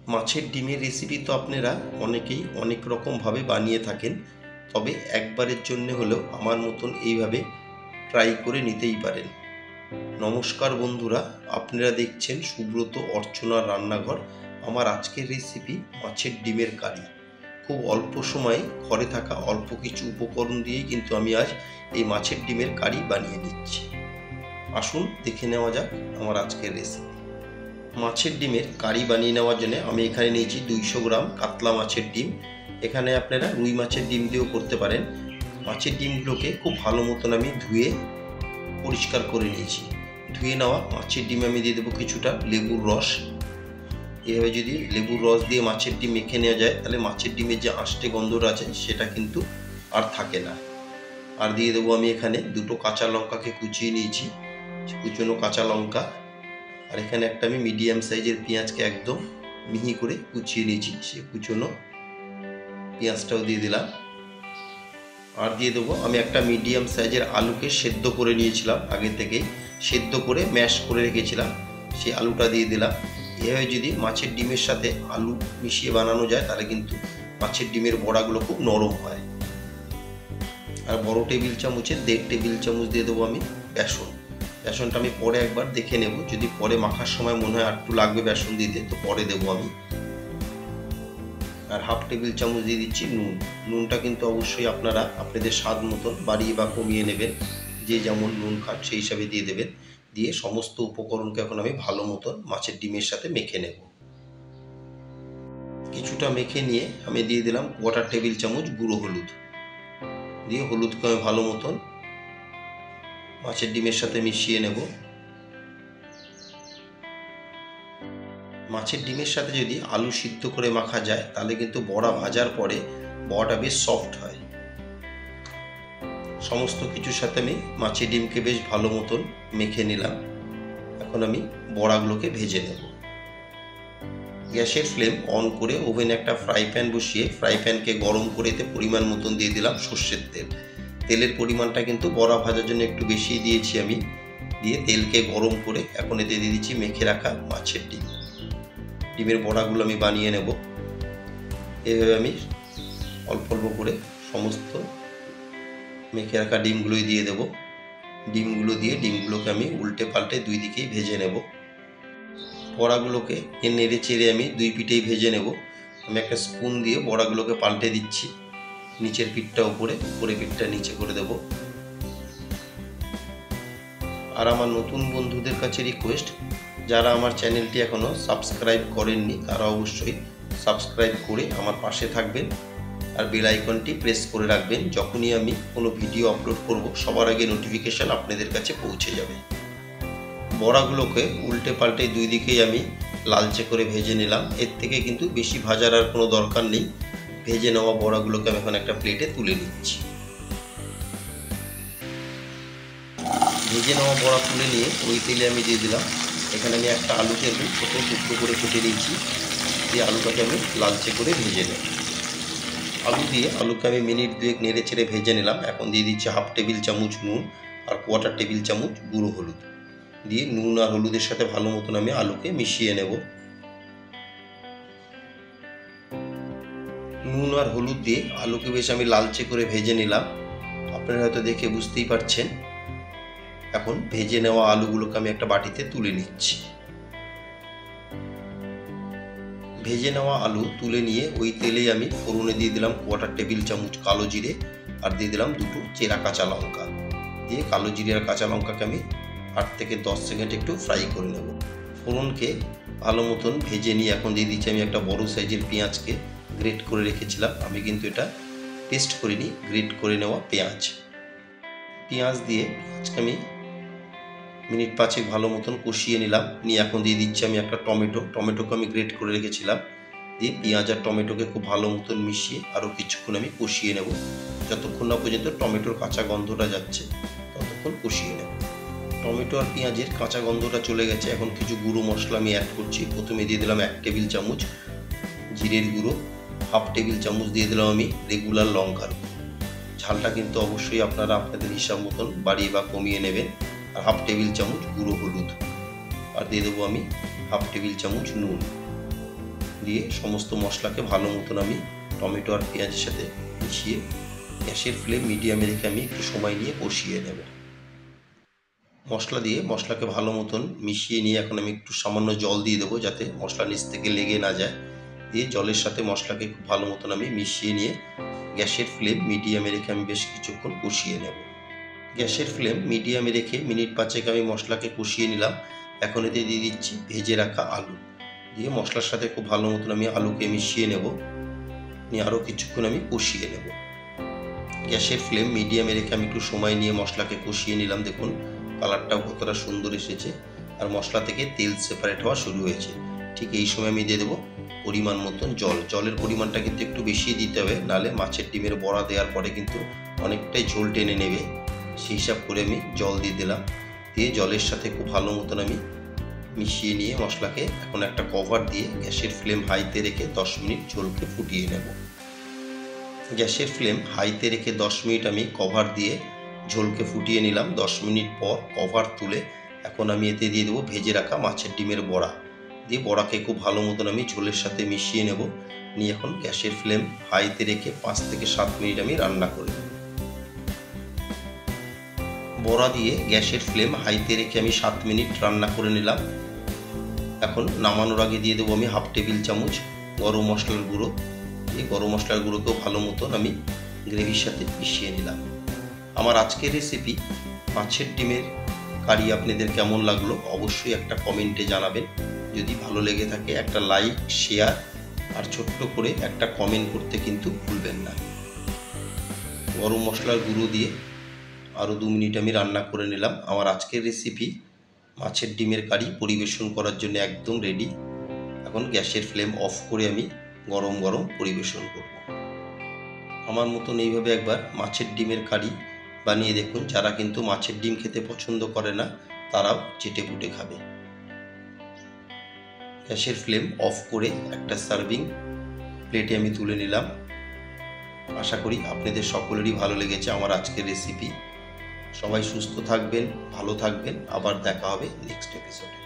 মাছের ডিমের রেসিপি তো আপনারা অনেকেই অনেক রকমভাবে বানিয়ে থাকেন, তবে একবারের জন্য হলেও আমার মতন এইভাবে ট্রাই করে নিতেই পারেন। নমস্কার বন্ধুরা, আপনারা দেখছেন সুব্রত অর্চনার রান্নাঘর। আমার আজকের রেসিপি মাছের ডিমের কারি। খুব অল্প সময়ে ঘরে থাকা অল্প কিছু উপকরণ দিয়েই কিন্তু আমি আজ এই মাছের ডিমের কারি বানিয়ে নিচ্ছি। আসুন দেখে নেওয়া যাক আমার আজকের রেসিপি। মাছের ডিমের কারি বানিয়ে নেওয়ার জন্য আমি এখানে নিয়েছি 200 গ্রাম কাতলা মাছের ডিম। এখানে আপনারা রুই মাছের ডিম দিয়েও করতে পারেন। মাছের ডিমগুলোকে খুব ভালো মতন আমি ধুয়ে পরিষ্কার করে নিয়েছি। ধুয়ে নেওয়া মাছের ডিমে আমি দিয়ে দেবো কিছুটা লেবুর রস। এভাবে যদি লেবুর রস দিয়ে মাছের ডিম মেখে নেওয়া যায়, তাহলে মাছের ডিমের যে আঁশটে গন্ধটা আছে সেটা কিন্তু আর থাকে না। আর দিয়ে দেবো আমি এখানে 2টো কাঁচা লঙ্কাকে কুচিয়ে নিয়েছি, কুচনো কাঁচা লঙ্কা। আর এখানে একটা আমি মিডিয়াম সাইজের পেঁয়াজকে একদম মিহি করে কুচিয়ে নিয়েছি, সে কুচনো পেঁয়াজটাও দিয়ে দিলাম। আর দিয়ে দেবো আমি একটা মিডিয়াম সাইজের আলুকে সেদ্ধ করে নিয়েছিলাম, আগে থেকে সেদ্ধ করে ম্যাশ করে রেখেছিলাম, সেই আলুটা দিয়ে দিলাম। এভাবে যদি মাছের ডিমের সাথে আলু মিশিয়ে বানানো যায়, তাহলে কিন্তু মাছের ডিমের বড়াগুলো খুব নরম হয়। আর বড় টেবিল চামচের 1.5 টেবিল চামচ দিয়ে দেবো আমি বেসন। বেসনটা আমি পরে একবার দেখে নেব, যদি পরে মাখার সময় মনে হয় একটু লাগবে বেসন দিতে, তো পরে দেবো আমি। আর 1/2 টেবিল চামচ দিয়ে দিচ্ছি নুন। নুনটা কিন্তু অবশ্যই আপনারা আপনাদের স্বাদ মতন বাড়িয়ে বা কমিয়ে নেবেন, যে যেমন নুন খান সেই হিসাবে দিয়ে দেবেন। দিয়ে সমস্ত উপকরণকে এখন আমি ভালো মতন মাছের ডিমের সাথে মেখে নেব। কিছুটা মেখে নিয়ে আমি দিয়ে দিলাম 1/4 টেবিল চামচ গুঁড়ো হলুদ। দিয়ে হলুদকে আমি ভালো মতন মাছের ডিমের সাথে মিশিয়ে নেব। মাছের ডিমের সাথে যদি আলু সিদ্ধ করে মাখা যায়, তাহলে কিন্তু বড়া ভাজার পরে বড়াটা বেশ সফট হয়। সমস্ত কিছুর সাথে আমি মাছের ডিমকে বেশ ভালো মতন মেখে নিলাম। এখন আমি বড়াগুলোকে ভেজে নেব। গ্যাসের ফ্লেম অন করে ওভেনে একটা ফ্রাই প্যান বসিয়ে ফ্রাই প্যানকে গরম করে এতে পরিমাণ মতন দিয়ে দিলাম সর্ষের তেল। তেলের পরিমাণটা কিন্তু বড়া ভাজার জন্য একটু বেশি দিয়েছি আমি। দিয়ে তেলকে গরম করে এখন এতে দিয়ে দিচ্ছি মেখে রাখা মাছের ডিম। ডিমের বড়াগুলো আমি বানিয়ে নেব। এভাবে আমি অল্প অল্প করে সমস্ত মেখে রাখা ডিমগুলোই দিয়ে দেব। ডিমগুলোকে আমি উল্টে পাল্টে দুই দিকেই ভেজে নেব। বড়াগুলোকে নেড়ে চেড়ে আমি দুই পিঠেই ভেজে নেব। আমি একটা স্পুন দিয়ে বড়াগুলোকে পাল্টে দিচ্ছি, নিচের পিঠটা উপরে, উপরে পিঠটা নিচে করে দেব। আর আমার নতুন বন্ধুদের কাছে রিকোয়েস্ট, যারা আমার চ্যানেলটি এখনও সাবস্ক্রাইব করেননি, তারা অবশ্যই সাবস্ক্রাইব করে আমার পাশে থাকবেন আর বেল আইকনটি প্রেস করে রাখবেন। যখনই আমি কোনো ভিডিও আপলোড করব, সবার আগে নোটিফিকেশান আপনাদের কাছে পৌঁছে যাবে। বড়াগুলোকে উল্টে পাল্টে দুই দিকেই আমি লালচে করে ভেজে নিলাম। এর থেকে কিন্তু বেশি ভাজার আর কোনো দরকার নেই। ভেজে নেওয়া বড়াগুলোকে আমি এখন একটা প্লেটে তুলে নিচ্ছি। ভেজে নেওয়া বড়া তুলে নিয়ে ওই তেলে আমি দিয়ে দিলাম, এখানে আমি একটা আলুকে ছোটো টুকরো করে কেটে নিয়েছি। দিয়ে আলুটাকে আমি লালচে করে ভেজে নেব। আলুকে আমি মিনিট 2 নেড়ে চেড়ে ভেজে নিলাম। এখন দিয়ে দিচ্ছি 1/2 টেবিল চামচ নুন আর 1/4 টেবিল চামচ গুঁড়ো হলুদ। দিয়ে নুন আর হলুদের সাথে ভালো মতন আমি আলুকে মিশিয়ে নেব। নুন আর হলুদ দিয়ে আলুকে বেশ আমি লালচে করে ভেজে নিলাম। আপনারা হয়তো দেখে বুঝতেই পারছেন। এখন ভেজে নেওয়া আলুগুলোকে আমি একটা বাটিতে তুলে নিচ্ছি। ভেজে নেওয়া আলু তুলে নিয়ে ওই তেলেই আমি ফোড়নে দিয়ে দিলাম 1/4 টেবিল চামচ কালো জিরে আর দিয়ে দিলাম 2টো চেরা কাঁচা লঙ্কা। দিয়ে কালো জিরে আর কাঁচা লঙ্কাকে আমি 8 থেকে 10 সেকেন্ড একটু ফ্রাই করে নেব। ফোড়নকে ভালো মতন ভেজে নিয়ে এখন দিয়ে দিচ্ছি আমি একটা বড় সাইজের পেঁয়াজকে গ্রেট করে রেখেছিলাম। আমি কিন্তু এটা পেস্ট করিনি, গ্রেট করে নেওয়া পেঁয়াজ দিয়ে পেঁয়াজকে আমি মিনিট 5 ভালো মতন কষিয়ে নিলাম। নিয়ে এখন দিয়ে দিচ্ছি আমি একটা টমেটোকে আমি গ্রেট করে রেখেছিলাম। দিয়ে পেঁয়াজ আর টমেটোকে খুব ভালো মতন মিশিয়ে আরও কিছুক্ষণ আমি কষিয়ে নেব, যতক্ষণ না পর্যন্ত টমেটোর কাঁচা গন্ধটা যাচ্ছে ততক্ষণ কষিয়ে নেব। টমেটো আর পেঁয়াজের কাঁচা গন্ধটা চলে গেছে। এখন কিছু গুঁড়ো মশলা আমি অ্যাড করছি। প্রথমে দিয়ে দিলাম 1 টেবিল চামচ জিরের গুঁড়ো, 1/2 টেবিল চামচ দিয়ে দিলাম আমি রেগুলার লঙ্কার গুঁড়ো। ঝালটা কিন্তু অবশ্যই আপনারা আপনাদের হিসাব মতন বাড়িয়ে বা কমিয়ে নেবেন। আর 1/2 টেবিল চামচ গুঁড়ো হলুদ, আর দিয়ে দেবো আমি 1/2 টেবিল চামচ নুন। দিয়ে সমস্ত মশলাকে ভালো মতন আমি টমেটো আর পেঁয়াজের সাথে মিশিয়ে গ্যাসের ফ্লেম মিডিয়ামে রেখে আমি একটু সময় নিয়ে কষিয়ে নেব। মশলা দিয়ে মশলাকে ভালো মতন মিশিয়ে নিয়ে এখন আমি একটু সামান্য জল দিয়ে দেবো, যাতে মশলা নিচ থেকে লেগে না যায়। দিয়ে জলের সাথে মশলাকে খুব ভালো মতন আমি মিশিয়ে নিয়ে গ্যাসের ফ্লেম মিডিয়ামে রেখে আমি বেশ কিছুক্ষণ কষিয়ে নেব। গ্যাসের ফ্লেম মিডিয়ামে রেখে মিনিট 5 আমি মশলাকে কষিয়ে নিলাম। এখন এতে দিয়ে দিচ্ছি ভেজে রাখা আলু। দিয়ে মশলার সাথে খুব ভালো মতন আমি আলুকে মিশিয়ে নেব, নিয়ে আরও কিছুক্ষণ আমি কষিয়ে নেব। গ্যাসের ফ্লেম মিডিয়ামে রেখে আমি একটু সময় নিয়ে মশলাকে কষিয়ে নিলাম। দেখুন কালারটাও কতটা সুন্দর এসেছে আর মশলা থেকে তেল সেপারেট হওয়া শুরু হয়েছে। ঠিক এই সময় আমি দিয়ে দেবো পরিমাণ মতন জল। জলের পরিমাণটা কিন্তু একটু বেশি দিতে হবে, নাহলে মাছের ডিমের বড়া দেওয়ার পরে কিন্তু অনেকটাই ঝোল টেনে নেবে। সেই হিসাব করে আমি জল দিয়ে দিলাম। দিয়ে জলের সাথে খুব ভালো মতন আমি মিশিয়ে নিয়ে মশলাকে এখন একটা কভার দিয়ে গ্যাসের ফ্লেম হাইতে রেখে 10 মিনিট ঝোলকে ফুটিয়ে নেব। গ্যাসের ফ্লেম হাইতে রেখে 10 মিনিট আমি কভার দিয়ে ঝোলকে ফুটিয়ে নিলাম। 10 মিনিট পর কভার তুলে এখন আমি এতে দিয়ে দেবো ভেজে রাখা মাছের ডিমের বড়া। দিয়ে বড়াকে খুব ভালো মতন আমি ঝোলের সাথে মিশিয়ে নেব। নিয়ে এখন গ্যাসের ফ্লেম হাইতে রেখে 5 থেকে 7 মিনিট আমি রান্না করি। বড়া দিয়ে গ্যাসের ফ্লেম হাইতে রেখে আমি 7 মিনিট রান্না করে নিলাম। এখন নামানোর আগে দিয়ে দেবো আমি 1/2 টেবিল চামচ গরম মশলার গুঁড়ো। এই গরম মশলার গুঁড়োকেও ভালো মতন আমি গ্রেভির সাথে মিশিয়ে নিলাম। আমার আজকের রেসিপি মাছের ডিমের কারি আপনাদের কেমন লাগলো অবশ্যই একটা কমেন্টে জানাবেন। যদি ভালো লেগে থাকে একটা লাইক, শেয়ার আর ছোট্ট করে একটা কমেন্ট করতে কিন্তু ভুলবেন না। গরম মশলার গুঁড়ো দিয়ে আরও 2 মিনিট আমি রান্না করে নিলাম। আমার আজকের রেসিপি মাছের ডিমের কারি পরিবেশন করার জন্য একদম রেডি। এখন গ্যাসের ফ্লেম অফ করে আমি গরম গরম পরিবেশন করব। আমার মতন এইভাবে একবার মাছের ডিমের কারি বানিয়ে দেখুন। যারা কিন্তু মাছের ডিম খেতে পছন্দ করে না তারাও চেটে পুটে খাবে। গ্যাসের ফ্লেম অফ করে একটা সার্ভিং প্লেটে আমি তুলে নিলাম। আশা করি আপনাদের সকলেরই ভালো লেগেছে আমার আজকের রেসিপি। সবাই সুস্থ থাকবেন, ভালো থাকবেন। আবার দেখা হবে নেক্সট এপিসোডে।